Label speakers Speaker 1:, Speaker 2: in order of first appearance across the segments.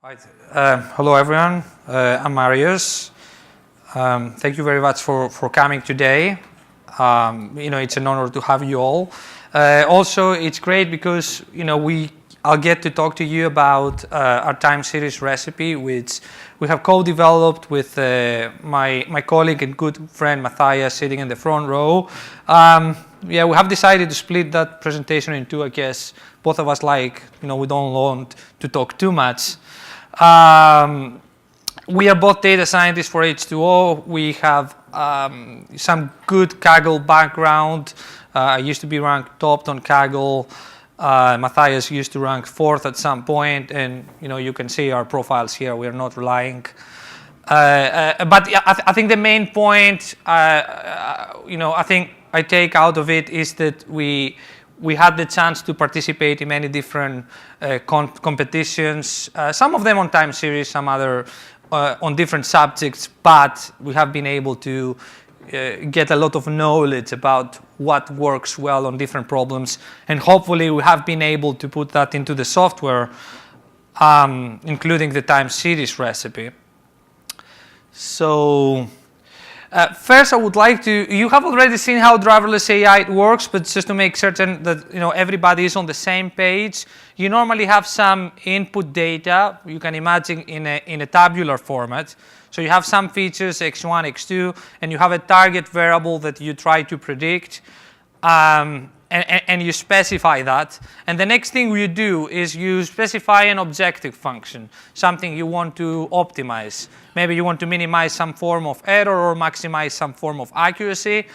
Speaker 1: Right. Hello, everyone. I'm Marius. Thank you very much for coming today. It's an honor to have you all. Also, it's great because I'll get to talk to you about our time series recipe, which we have co-developed with my colleague and good friend Mathias, sitting in the front row. We have decided to split that presentation in two. I guess both of us we don't want to talk too much. We are both data scientists for H2O. We have some good Kaggle background. I used to be ranked top on Kaggle. Mathias used to rank 4th at some point, and you can see our profiles here. We are not relying. But I think the main point, I think I take out of it is that we had the chance to participate in many different competitions, some of them on time series, some other on different subjects, but we have been able to get a lot of knowledge about what works well on different problems, and hopefully we have been able to put that into the software, including the time series recipe. So first, I would like to, you have already seen how Driverless AI works, but just to make certain that everybody is on the same page, you normally have some input data, you can imagine in a tabular format. So you have some features, x1, x2, and you have a target variable that you try to predict, and you specify that. And the next thing you do is you specify an objective function, something you want to optimize. Maybe you want to minimize some form of error or maximize some form of accuracy.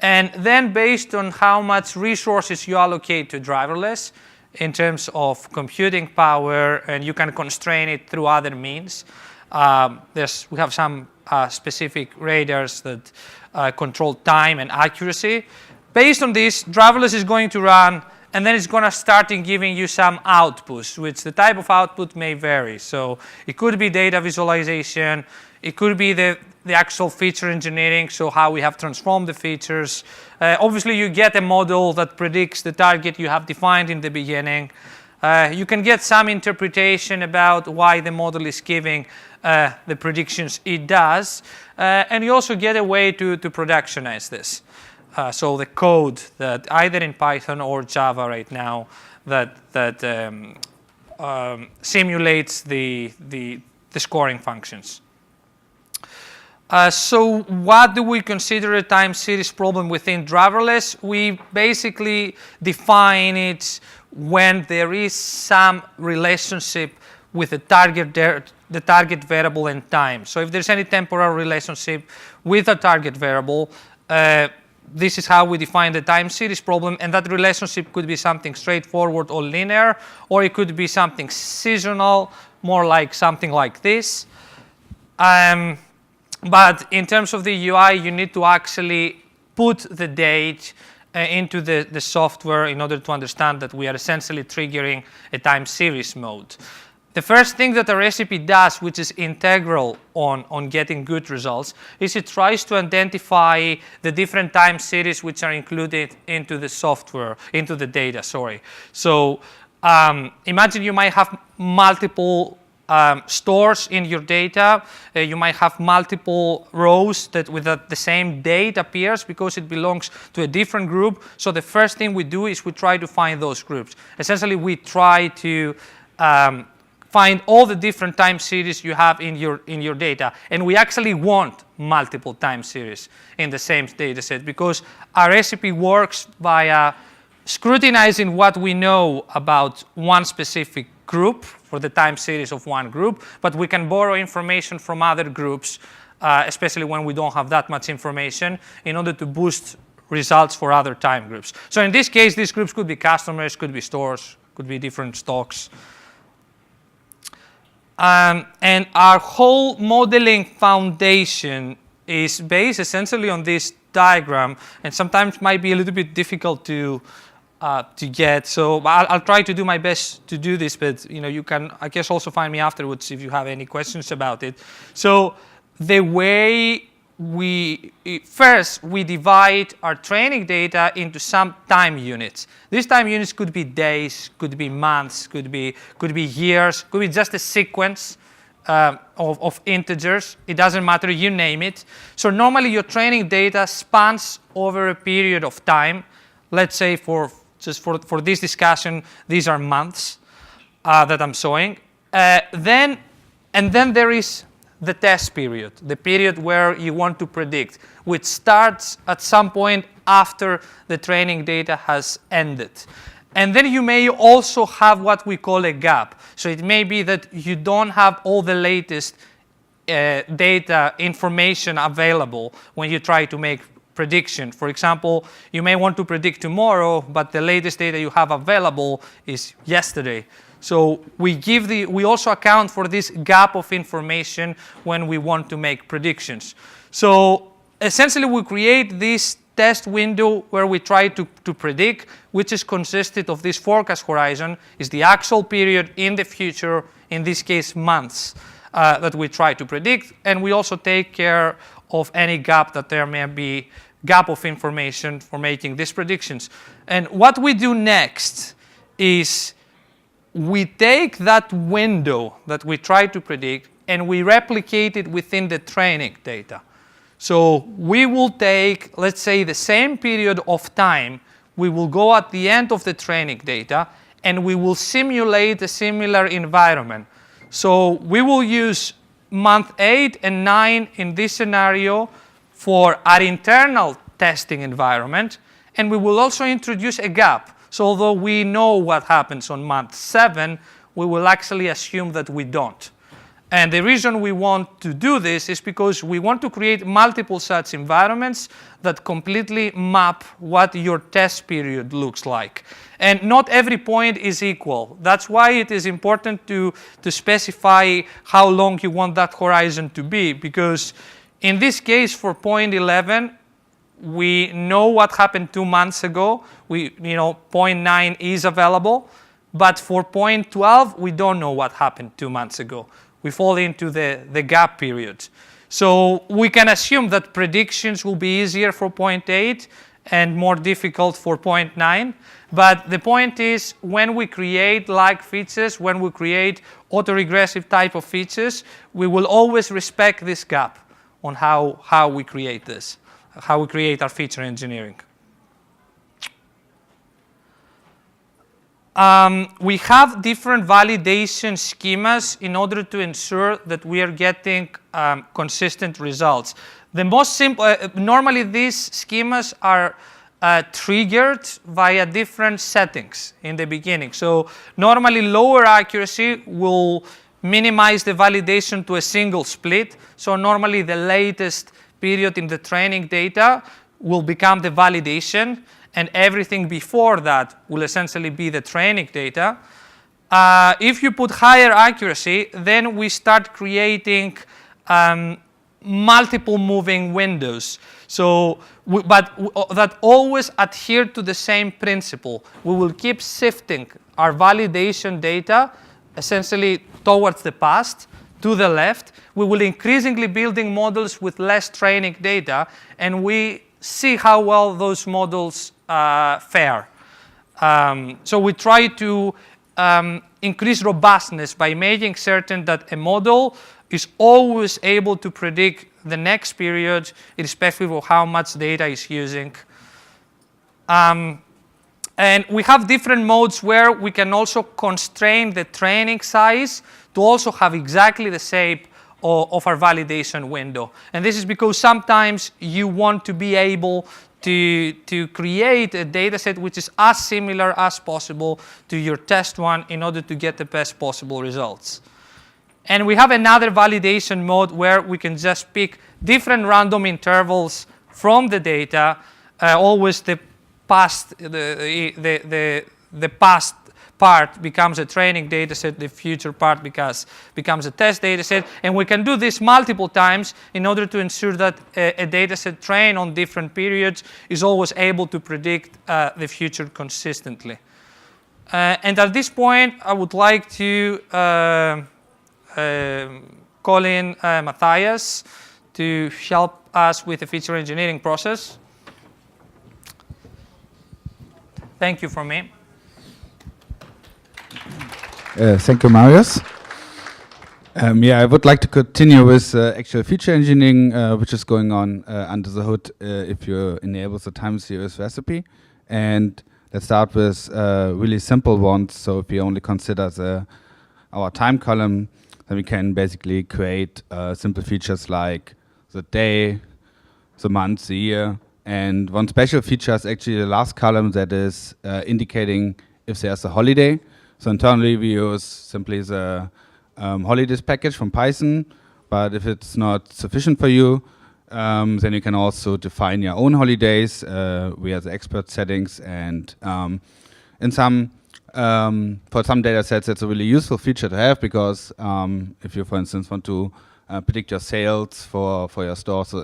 Speaker 1: And then based on how much resources you allocate to driverless in terms of computing power, and you can constrain it through other means. We have some specific radars that control time and accuracy. Based on this, driverless is going to run, and then it's going to start in giving you some outputs, which the type of output may vary. So it could be data visualization, it could be the actual feature engineering, so how we have transformed the features. Obviously, you get a model that predicts the target you have defined in the beginning. You can get some interpretation about why the model is giving the predictions it does, and you also get a way to productionize this. So the code that either in Python or Java right now that simulates the scoring functions. So what do we consider a time series problem within driverless? We basically define it when there is some relationship with the target variable and time. So if there's any temporal relationship with a target variable, this is how we define the time series problem, and that relationship could be something straightforward or linear, or it could be something seasonal, more like something like this. But in terms of the UI, you need to actually put the date into the software in order to understand that we are essentially triggering a time series mode. The first thing that a recipe does, which is integral on getting good results, is it tries to identify the different time series which are included into the software, into the data, sorry. So imagine you might have multiple stores in your data. You might have multiple rows that with the same date appears because it belongs to a different group. So the first thing we do is we try to find those groups. Essentially, we try to find all the different time series you have in your data, and we actually want multiple time series in the same data set because our recipe works by scrutinizing what we know about one specific group for the time series of one group, but we can borrow information from other groups, especially when we don't have that much information, in order to boost results for other time groups. So in this case, these groups could be customers, could be stores, could be different stocks. And our whole modeling foundation is based essentially on this diagram, and sometimes might be a little bit difficult to get. So I'll try to do my best to do this, but you can, I guess, also find me afterwards if you have any questions about it. So the way first we divide our training data into some time units. These time units could be days, could be months, could be years, could be just a sequence of integers. It doesn't matter, you name it. So normally your training data spans over a period of time. Let's say for this discussion, these are months that I'm showing. Then there is the test period, the period where you want to predict, which starts at some point after the training data has ended. And then you may also have what we call a gap. So it may be that you don't have all the latest data information available when you try to make prediction. For example, you may want to predict tomorrow, but the latest data you have available is yesterday. So we also account for this gap of information when we want to make predictions. So essentially we create this test window where we try to predict, which is consisted of this forecast horizon, is the actual period in the future, in this case months, that we try to predict. And we also take care of any gap that there may be, gap of information for making these predictions. And what we do next is we take that window that we try to predict and we replicate it within the training data. So we will take, let's say, the same period of time. We will go at the end of the training data and we will simulate a similar environment. So we will use month 8 and 9 in this scenario for our internal testing environment, and we will also introduce a gap. So although we know what happens on month 7, we will actually assume that we don't. And the reason we want to do this is because we want to create multiple such environments that completely map what your test period looks like. And not every point is equal. That's why it is important to specify how long you want that horizon to be, because in this case for point 11, we know what happened 2 months ago. Point 9 is available, but for point 12, we don't know what happened 2 months ago. We fall into the gap period. So we can assume that predictions will be easier for point 8 and more difficult for point 9. But the point is, when we create lag features, when we create autoregressive type of features, we will always respect this gap on how we create this, how we create our feature engineering. We have different validation schemas in order to ensure that we are getting consistent results. The most simple, normally these schemas are triggered via different settings in the beginning. So normally lower accuracy will minimize the validation to a single split. So normally the latest period in the training data will become the validation, and everything before that will essentially be the training data. If you put higher accuracy, then we start creating multiple moving windows. So, that always adhere to the same principle. We will keep shifting our validation data essentially towards the past, to the left. We will increasingly building models with less training data, and we see how well those models fare. So we try to increase robustness by making certain that a model is always able to predict the next period, irrespective of how much data it's using. And we have different modes where we can also constrain the training size to also have exactly the shape of our validation window. And this is because sometimes you want to be able to create a data set which is as similar as possible to your test one in order to get the best possible results. And we have another validation mode where we can just pick different random intervals from the data, always the past, the past part becomes a training data set, the future part becomes a test data set, and we can do this multiple times in order to ensure that a data set trained on different periods is always able to predict the future consistently. And at this point, I would like to call in Mathias to help us with the feature engineering process. Thank you from me.
Speaker 2: Thank you, Marius. Yeah, I would like to continue with actual feature engineering, which is going on under the hood if you enable the time series recipe. And let's start with really simple ones. So if we only consider our time column, then we can basically create simple features like the day, the month, the year. And one special feature is actually the last column that is indicating if there's a holiday. So internally we use simply the holidays package from Python, but if it's not sufficient for you, then you can also define your own holidays via the expert settings. And in some for some data sets, it's a really useful feature to have because if you, for instance, want to predict your sales for your store, so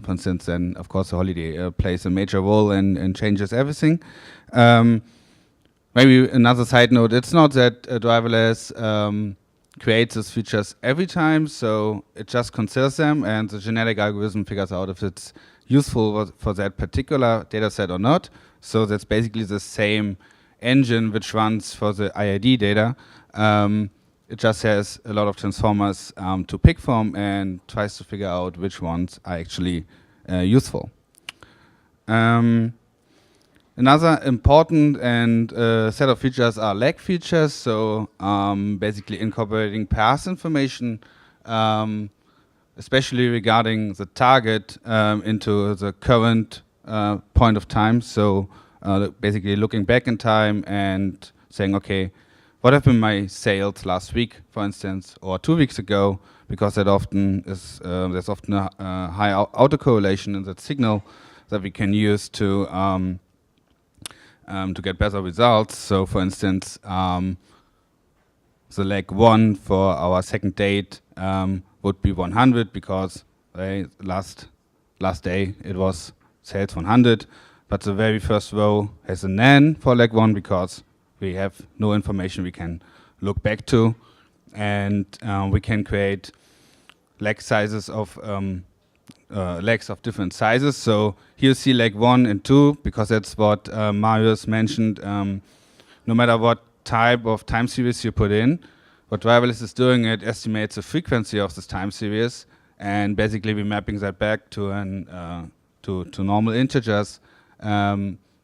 Speaker 2: for instance, then of course the holiday plays a major role and changes everything. Maybe another side note, it's not that Driverless creates these features every time, so it just considers them and the genetic algorithm figures out if it's useful for that particular data set or not. So that's basically the same engine which runs for the IID data. It just has a lot of transformers to pick from and tries to figure out which ones are actually useful. Another important and set of features are lag features, so basically incorporating past information, especially regarding the target into the current point of time. So basically looking back in time and saying, okay, what have been my sales last week, for instance, or 2 weeks ago, because that often is there's often a high autocorrelation in that signal that we can use to get better results. So for instance, the lag 1 for our second date would be 100 because last day it was sales 100, but the very first row has a nan for lag 1 because we have no information we can look back to, and we can create lag sizes of lags of different sizes. So here you see lag 1 and 2 because that's what Marius mentioned. No matter what type of time series you put in, what Driverless is doing, it estimates the frequency of this time series, and basically we're mapping that back to to normal integers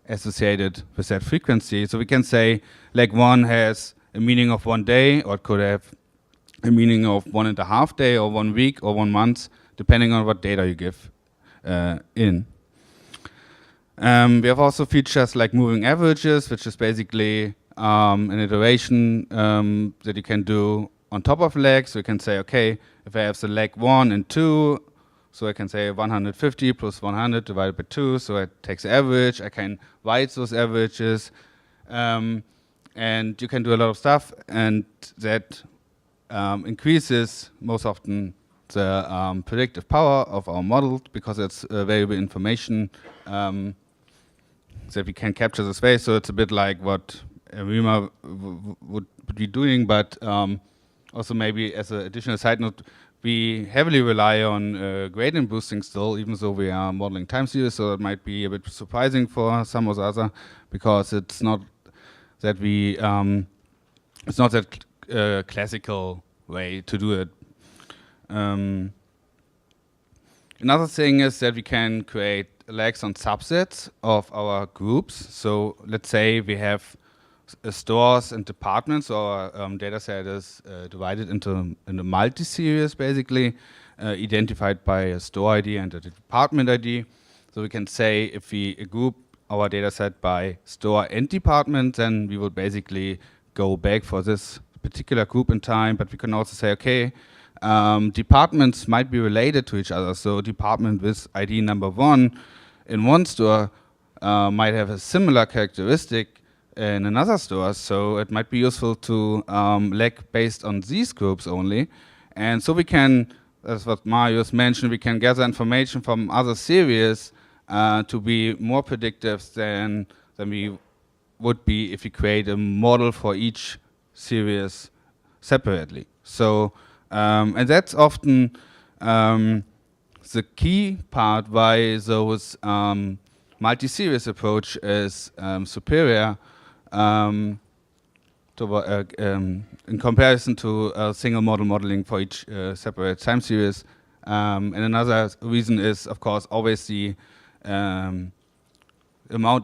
Speaker 2: associated with that frequency. So we can say lag 1 has a meaning of 1 day, or it could have a meaning of 1.5 day, or 1 week, or 1 month, depending on what data you give in. We have also features like moving averages, which is basically an iteration that you can do on top of lag. So you can say, okay, if I have the lag 1 and 2, so I can say 150 plus 100 divided by 2, so it takes the average. I can write those averages, and you can do a lot of stuff, and that increases most often the predictive power of our model because it's variable information that we can capture this way. So it's a bit like what Rima would be doing, but also maybe as an additional side note, we heavily rely on gradient boosting still, even though we are modeling time series, so it might be a bit surprising for some or the other, because it's not that we, it's not that classical way to do it. Another thing is that we can create lags on subsets of our groups. So let's say we have stores and departments, or our data set is divided into a multi-series, basically, identified by a store ID and a department ID. So we can say if we group our data set by store and department, then we would basically go back for this particular group in time. But we can also say, okay, departments might be related to each other. So department with ID number 1 in one store might have a similar characteristic in another store, so it might be useful to lag based on these groups only. And so we can, that's what Marius mentioned, we can gather information from other series to be more predictive than we would be if we create a model for each series separately. So, and that's often the key part why those multi-series approach is superior in comparison to single model modeling for each separate time series. And another reason is, of course, always the amount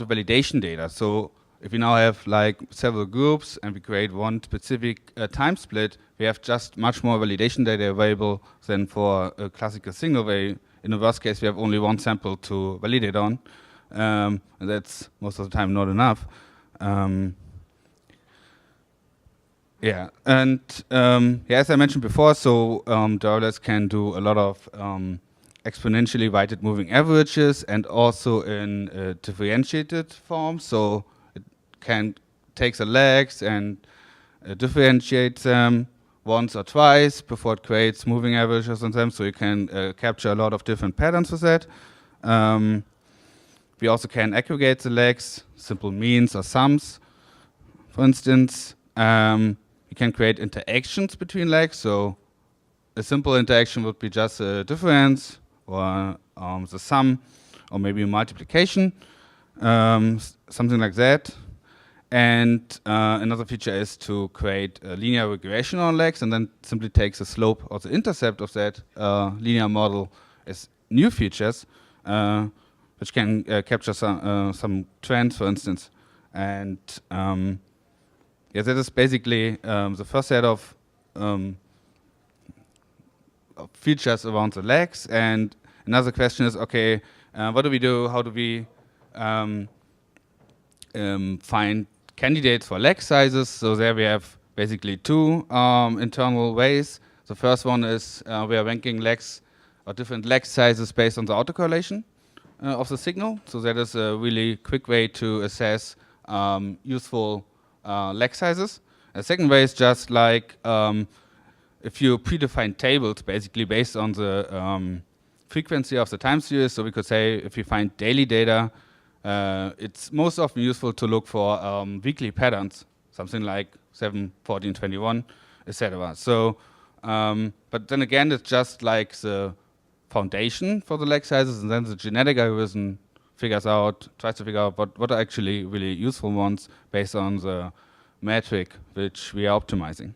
Speaker 2: of validation data. So if we now have like several groups and we create one specific time split, we have just much more validation data available than for a classical single, where in the worst case we have only one sample to validate on. And that's most of the time not enough. Yeah, and as I mentioned before, so Driverless can do a lot of exponentially weighted moving averages and also in differentiated form. So it can take the lags and differentiate them once or twice before it creates moving averages on them. So you can capture a lot of different patterns with that. We also can aggregate the lags, simple means or sums, for instance. You can create interactions between lags. So a simple interaction would be just a difference or the sum or maybe a multiplication, something like that. And another feature is to create a linear regression on lags and then simply takes the slope or the intercept of that linear model as new features, which can capture some trends, for instance. And yeah, that is basically the first set of features around the lags. And another question is, okay, what do we do? How do we find candidates for lag sizes? So there we have basically two internal ways. The first one is we are ranking lags or different lag sizes based on the autocorrelation of the signal. So that is a really quick way to assess useful lag sizes. A second way is just like if you predefine tables basically based on the frequency of the time series. So we could say if you find daily data, it's most often useful to look for weekly patterns, something like 7, 14, 21, etc. So, but then again, it's just like the foundation for the lag sizes, and then the genetic algorithm tries to figure out what are actually really useful ones based on the metric which we are optimizing.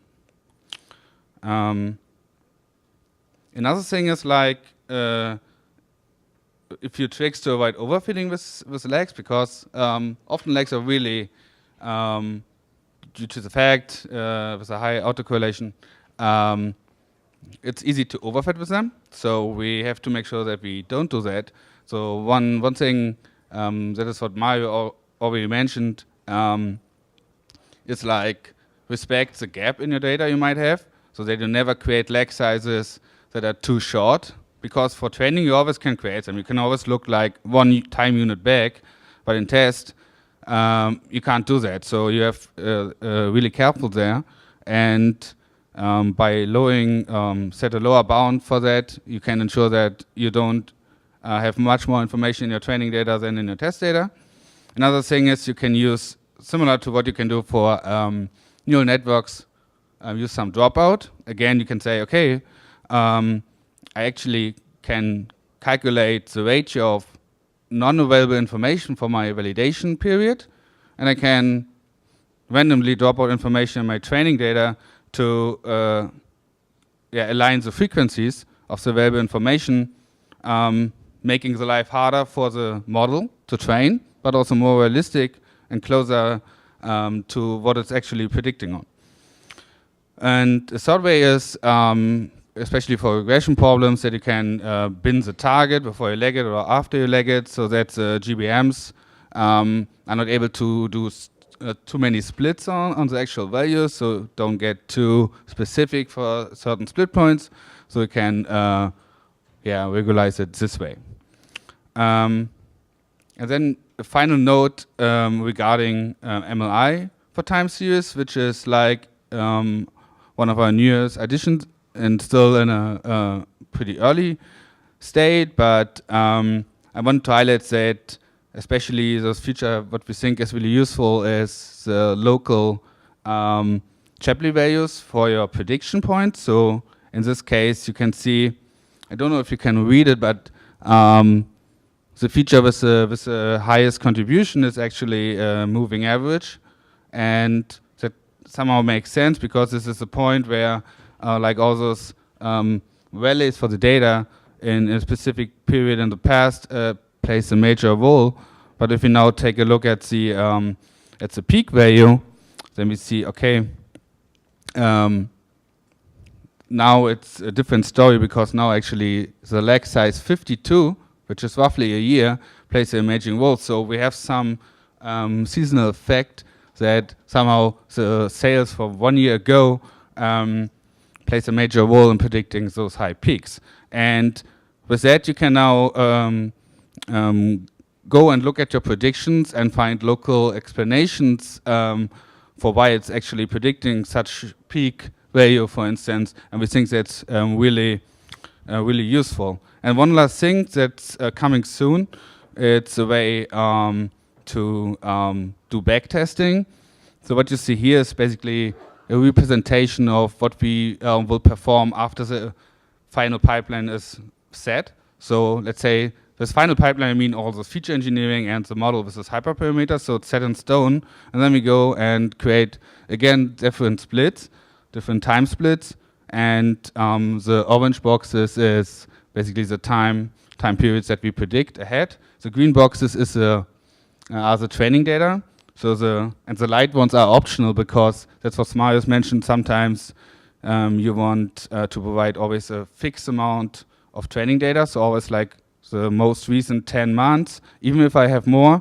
Speaker 2: Another thing is like if you tricks to avoid overfitting with lags, because often lags are really due to the fact with a high autocorrelation, it's easy to overfit with them. So we have to make sure that we don't do that. So one thing that is what Mario already mentioned is like respect the gap in your data you might have, so that you never create lag sizes that are too short. Because for training you always can create them. You can always look like one time unit back, but in test you can't do that. So you have really careful there, and by lowering set a lower bound for that, you can ensure that you don't have much more information in your training data than in your test data. Another thing is you can use, similar to what you can do for neural networks, use some dropout. Again, you can say, okay, I actually can calculate the ratio of non-available information for my validation period, and I can randomly drop out information in my training data to align the frequencies of the available information, making the life harder for the model to train, but also more realistic and closer to what it's actually predicting on. And the third way is, especially for regression problems, that you can bin the target before you lag it or after you lag it, so that GBMs are not able to do too many splits on the actual values, so don't get too specific for certain split points, so you can regularize it this way. And then a final note regarding MLI for time series, which is like one of our newest additions and still in a pretty early state, but I want to highlight that especially this feature, what we think is really useful is the local Shapley values for your prediction points. So in this case, you can see I don't know if you can read it, but the feature with the highest contribution is actually moving average, and that somehow makes sense because this is a point where like all those values for the data in a specific period in the past plays a major role. But if we now take a look at the peak value, then we see, okay, now it's a different story because now actually the lag size 52, which is roughly a year, plays a major role. So we have some seasonal effect that somehow the sales from 1 year ago plays a major role in predicting those high peaks. And with that, you can now go and look at your predictions and find local explanations for why it's actually predicting such peak value, for instance. And we think that's really useful. And one last thing that's coming soon, it's a way to do backtesting. So what you see here is basically a representation of what we will perform after the final pipeline is set. So let's say this final pipeline, I mean all the feature engineering and the model with this hyperparameter, so it's set in stone. And then we go and create, again, different splits, different time splits. And the orange boxes is basically the time periods that we predict ahead. The green boxes are the training data. So the light ones are optional because that's what Marius mentioned. Sometimes you want to provide always a fixed amount of training data. So always like the most recent 10 months, even if I have more,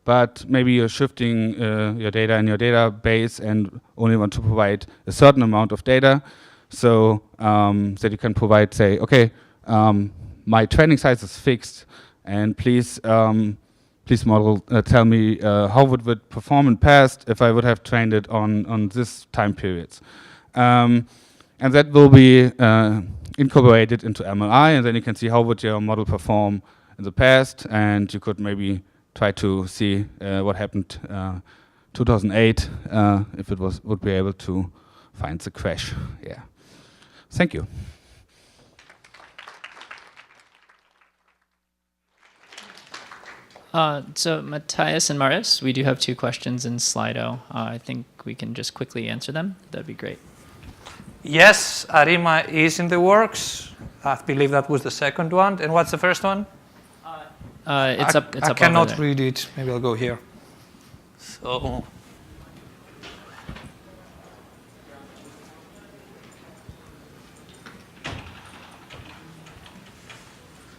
Speaker 2: but maybe you're shifting your data in your database and only want to provide a certain amount of data. So that you can provide, say, okay, my training size is fixed, and please model, tell me how would it perform in past if I would have trained it on this time periods. And that will be incorporated into MLI, and then you can see how would your model perform in the past, and you could maybe try to see what happened 2008 if it would be able to find the crash. Yeah. Thank you.
Speaker 3: So Mathias and Marius, we do have 2 questions in Slido. I think we can just quickly answer them. That'd be great.
Speaker 1: Yes, Arima is in the works. I believe that was the second one. And what's the first one?
Speaker 3: It's up.
Speaker 1: I cannot read it. Maybe I'll go here.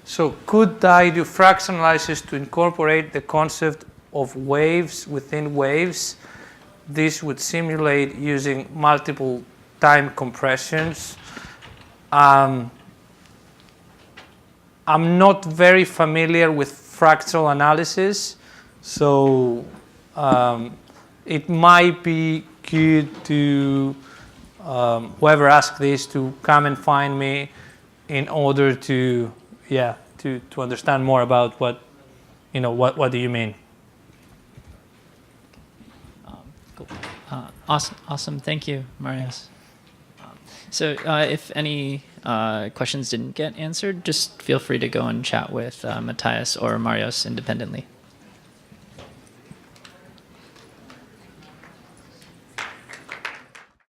Speaker 1: So could I do fraction analysis to incorporate the concept of waves within waves? This would simulate using multiple time compressions. I'm not very familiar with fractal analysis, so it might be good to whoever asked this to come and find me in order to understand more about what do you mean.
Speaker 3: Cool. Awesome. Thank you, Marius. So if any questions didn't get answered, just feel free to go and chat with Mathias or Marius independently.